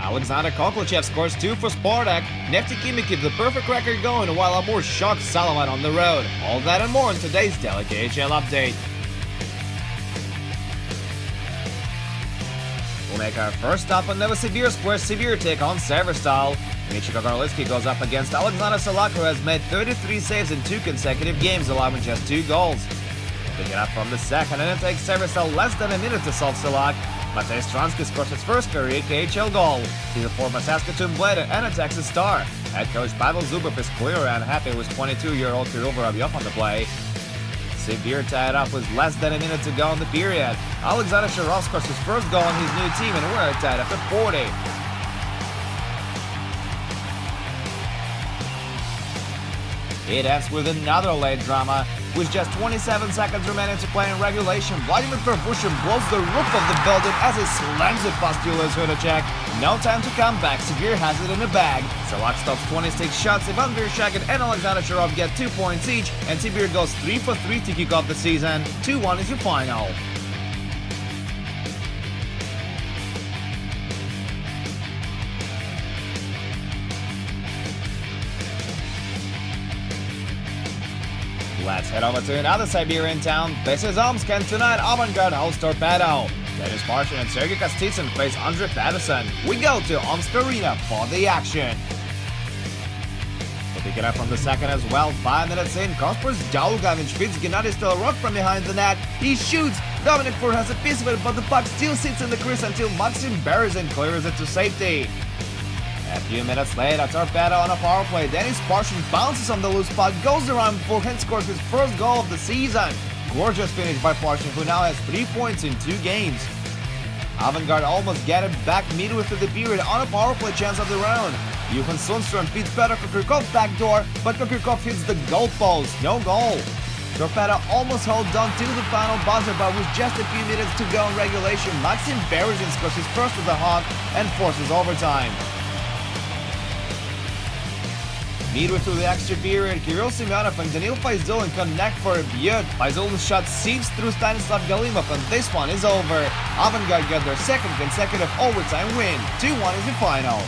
Alexander Khokhlachev scores 2 for Spartak. Neftekhimik keeps the perfect record going, while Amur shocks Salavat on the road. All that and more in today's Daily KHL update. We'll make our first stop on Novosibirsk, where Sibir take on Severstal. Michiko Gorlitsky goes up against Alexander Salak, who has made 33 saves in 2 consecutive games, allowing just 2 goals. Picking up from the second, and it takes Severstal less than a minute to solve Salak. Matej Stransky scores his first career KHL goal. He's a former Saskatoon Blader and a Texas Star. Head coach Pavel Zubov is clearly unhappy with 22-year-old Kirill Vorovyov on the play. Sibir tied up with less than a minute to go in the period. Alexander Sharov scores his first goal on his new team, and we're tied after 40. It ends with another late drama. With just 27 seconds remaining to play in regulation, Vladimir Pervushin blows the roof of the building as he slams it past Julius Khokhlachev. No time to come back, Sibir has it in the bag. Salak stops 26 shots, Ivan Vershagin and Alexander Sharov get 2 points each, and Sibir goes 3 for 3 to kick off the season. 2-1 is your final. Let's head over to another Siberian town. This is Omsk, and tonight Avangard hosts Torpedo. Dennis Parshin and Sergei Kostitsyn face Andre Patterson. We go to Omsk Arena for the action. We'll pick it up from the second as well. 5 minutes in, Kaspar's Dalugavic fits Gennady Stelorok from behind the net. He shoots. Dominic Fur has a piece of it, but the puck still sits in the crease until Maxim Berezin clears it to safety. A few minutes later, Torpedo on a power play. Dennis Parshin bounces on the loose puck, goes around forehand, scores his first goal of the season. Gorgeous finish by Parshin, who now has 3 points in 2 games. Avangard almost get it back midway through the period on a power play chance of their own. Johan Sundström feeds Petr Kokrikov backdoor, but Kokrikov hits the goalpost. No goal. Torpedo almost holds on to the final buzzer, but with just a few minutes to go in regulation, Maxim Berezin scores his first with the Hawk and forces overtime. Midway through the extra period, Kirill Semyonov and Danil Faizulin connect for a beaut. Faizulin's shot seeps through Stanislav Galimov, and this one is over. Avangard got their second consecutive overtime win. 2-1 is the final.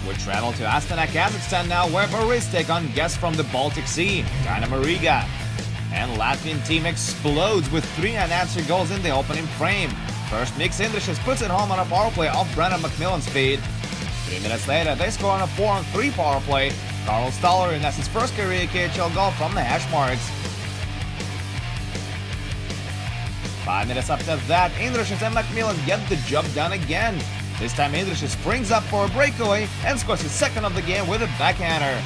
We travel to Astana, Kazakhstan now, where Boris take on guests from the Baltic Sea, Dynamo Riga. And Latvian team explodes with 3 unanswered goals in the opening frame. First, Mix Indrishis puts it home on a power play off Brennan McMillan's speed. 3 minutes later, they score on a 4-on-3 power play. Carl Stoller has his first career KHL goal from the hash marks. 5 minutes after that, Indrishis and McMillan get the job done again. This time, Indrishis springs up for a breakaway and scores his second of the game with a backhander.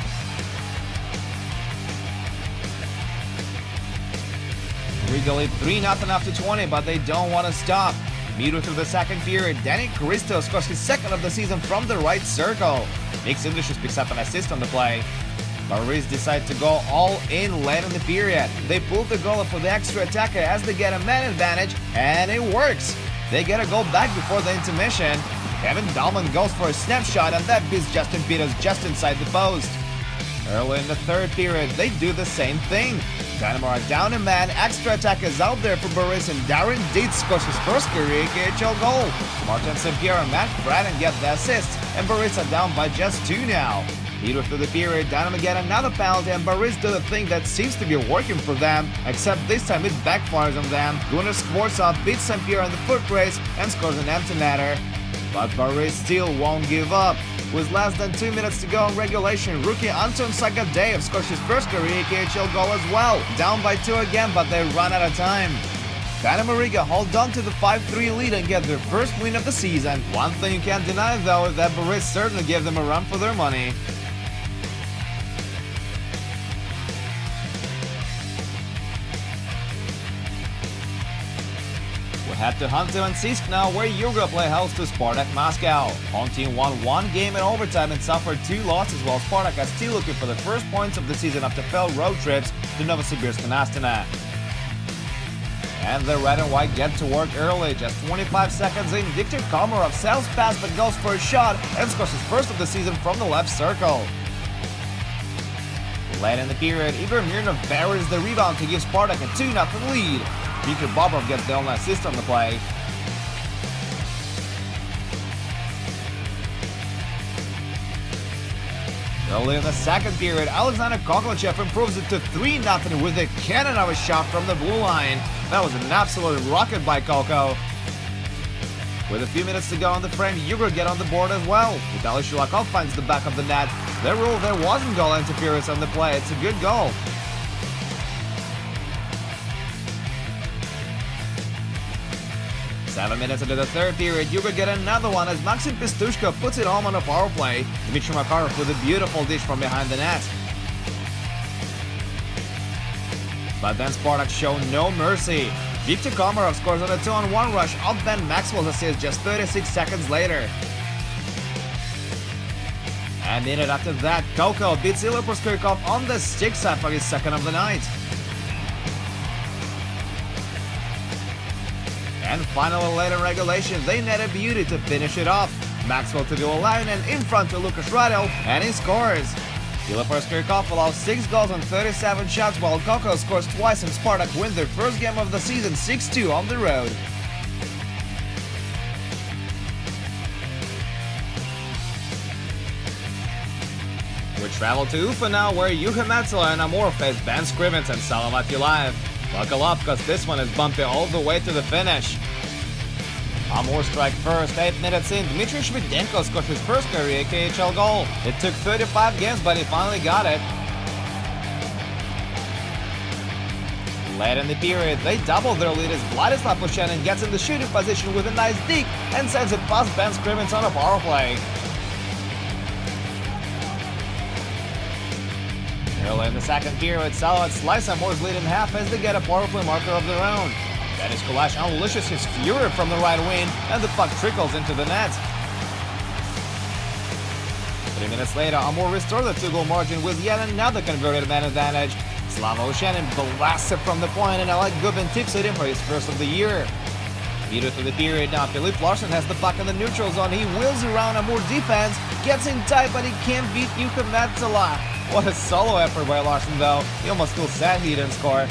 Riga lead 3-0 after 20, but they don't want to stop. Midway through the second period, Danny Christo scores his second of the season from the right circle. Mix Indrishis picks up an assist on the play. Boris decide to go all in late in the period. They pull the goal for the extra attacker as they get a man advantage, and it works. They get a goal back before the intermission. Kevin Dahlman goes for a snapshot, and that beats Justin Peters just inside the post. Early in the third period, they do the same thing. Dynamo are down a man, extra attack is out there for Boris, and Darren Dietz scores his first career KHL goal. Martin St-Pierre and Matt Braden get the assists, and Boris are down by just 2 now. Midway through the period, Dynamo get another penalty, and Boris do the thing that seems to be working for them, except this time it backfires on them. Gunnar Skvortsov beats St-Pierre in the foot race and scores an empty netter. But Boris still won't give up. With less than 2 minutes to go in regulation, rookie Anton Sagadeyev scores his first career KHL goal as well. Down by 2 again, but they run out of time. Dynamo Riga hold on to the 5-3 lead and get their first win of the season. One thing you can't deny, though, is that Boris certainly gave them a run for their money. We head to Khanty-Mansiysk now, where Yugo play host to Spartak Moscow. Home team won 1 game in overtime and suffered 2 losses, while Spartak are still looking for the first points of the season after failed road trips to Novosibirsk and Astana. And the red and white get to work early. Just 25 seconds in, Viktor Komarov sails past but goes for a shot and scores his first of the season from the left circle. Late in the period, Igor Mirnov buries the rebound to give Spartak a 2-0 lead. Viktor Bobrov gets the only assist on the play. Early in the second period, Alexander Khokhlachev improves it to 3-0 with a cannon of a shot from the blue line. That was an absolute rocket by Koko. With a few minutes to go on the frame, Igor get on the board as well. Vitaly Shulakov finds the back of the net. They rule there wasn't goal interference on the play. It's a good goal. Seven minutes into the third period, Igor get another one as Maxim Pistushko puts it home on a power play. Dmitry Makarov with a beautiful dish from behind the net. But then Spartak show no mercy. Viktor Komarov scores on a 2-on-1 rush off Ben Maxwell's assist just 36 seconds later. A minute after that, Koko beats Ilya Proskirkov on the stick side for his second of the night. And finally, late in regulation, they net a beauty to finish it off. Maxwell to the line and in front to Lukas Radel, and he scores. Ilya Proskirkov allows 6 goals on 37 shots, while Koko scores twice and Spartak win their first game of the season 6-2 on the road. We travel to Ufa now, where Juha Metsola and Amur face Ben Scrivens and Salavat Ulayev. Buckle up, because this one is bumpy all the way to the finish. Amur strike first, 8 minutes in. Dmitry Shvidenko scored his first career KHL goal. It took 35 games, but he finally got it. Late in the period, they double their lead as Vladislav Pushenin gets in the shooting position with a nice deke and sends it past Ben Scrivens on a power play. Early in the second period, Salavat slice Amur's lead in half as they get a power play marker of their own. Denis Khokhlachev unleashes his fury from the right wing, and the puck trickles into the net. 3 minutes later, Amur restored the 2-goal margin with yet another converted man advantage. Slava Ushanin blasts it from the point, and Alec Gubin tips it in for his first of the year. Leader to the period now, Philipp Larsen has the puck in the neutral zone. He wheels around Amur defense, gets in tight, but he can't beat Juha Metsola. What a solo effort by Larsen, though. He almost feels sad he didn't score.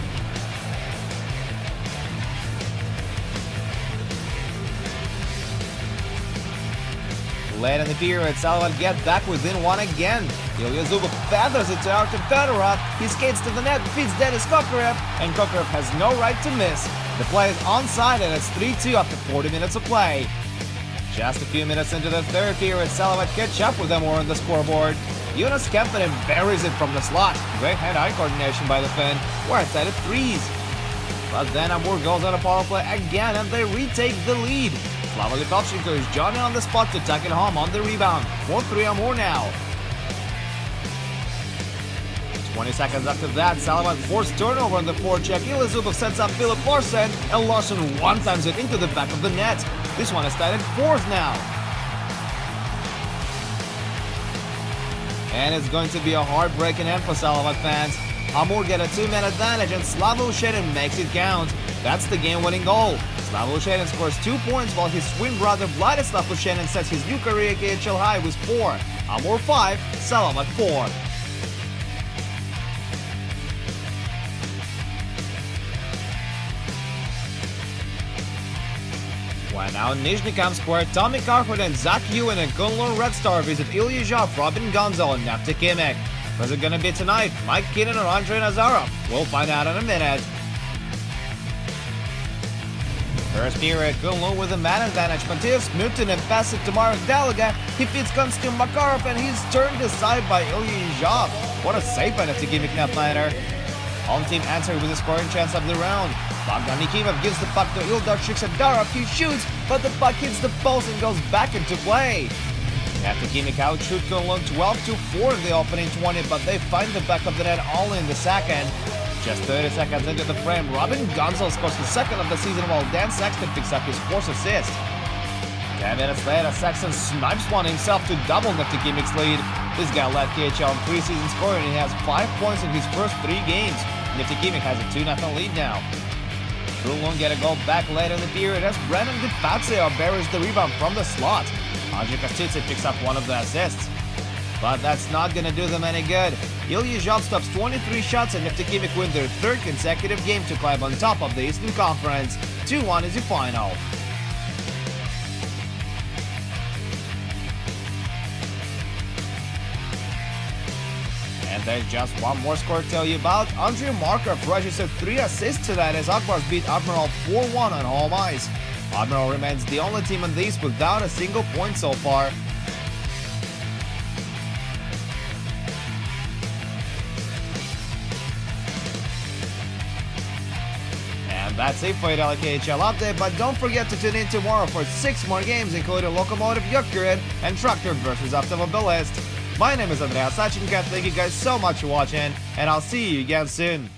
Late in the period, Salavat get back within one again. Ilya Zubov feathers it to Artem Fedorov. He skates to the net, defeats Denis Khokhlachev, and Khokhlachev has no right to miss. The play is onside, and it's 3-2 after 40 minutes of play. Just a few minutes into the third period, Salavat catch up with Amur on the scoreboard. Jonas Kemppanen buries it from the slot. Great hand-eye coordination by the Finn, where it's at 3s. But then Amur goes on a power play again, and they retake the lead. Slava Likovchenko is Johnny on the spot to tuck it home on the rebound. 4-3 Amur now. 20 seconds after that, Salavat forced turnover on the forecheck. Ilya Zubov sets up Philipp Larsen, and Larsen one-times it into the back of the net. This one is tied at 4s now. And it's going to be a heartbreaking end for Salavat fans. Amur get a 2-man advantage, and Slava Ushanin makes it count. That's the game-winning goal. Slava Ushanin scores 2 points, while his twin brother Vladislav Ushanin sets his new career KHL high with 4. Amur 5, Salavat 4. Well, now in Nizhny Square, Tommy Karhut and Zach Ewan and Kunlun Red Star visit Ilya Zhov, Robin Gonzo, and Neftekhimik. Who's it gonna be tonight? Mike Keenan or Andrei Nazarov? We'll find out in a minute. First period, Kunlun with a man advantage. Matthias Mutin and pass it to Marek Dalaga. He feeds Konstantin Makarov, and he's turned aside by Ilya Zhov. What a save by Neftekhimik net-nighter. Home team answered with a scoring chance of the round. Bogdan Nikimov gives the puck to Ildar Shiksadarov. He shoots, but the puck hits the post and goes back into play. Neftekhimik outshoot Kunlun 12-4 in the opening 20, but they find the back of the net only in the second. Just 30 seconds into the frame, Robin Gonzo scores the second of the season, while Dan Sexton picks up his 4th assist. 10 minutes later, Sexton snipes one himself to double Neftekhimik's lead. This guy led KHL in preseason scoring, and he has 5 points in his first 3 games. Neftekhimik has a 2-0 lead now. Kunlun get a goal back later in the period as Brennan DiPazio buries the rebound from the slot. Andrei Kostitsy picks up one of the assists. but that's not gonna do them any good. Ilya Zhov stops 23 shots and Neftekhimik win their third consecutive game to climb on top of the Eastern Conference. 2-1 is the final. And there's just one more score to tell you about. Andrei Markov registered 3 assists tonight as Akbars beat Amur 4-1 on home ice. Amur remains the only team in the East without a single point so far. And that's it for your Daily KHL update, but don't forget to tune in tomorrow for 6 more games, including Lokomotiv Yekaterinburg and Traktor versus Avtomobilist. My name is Andreas Sachenko. Thank you guys so much for watching, and I'll see you again soon.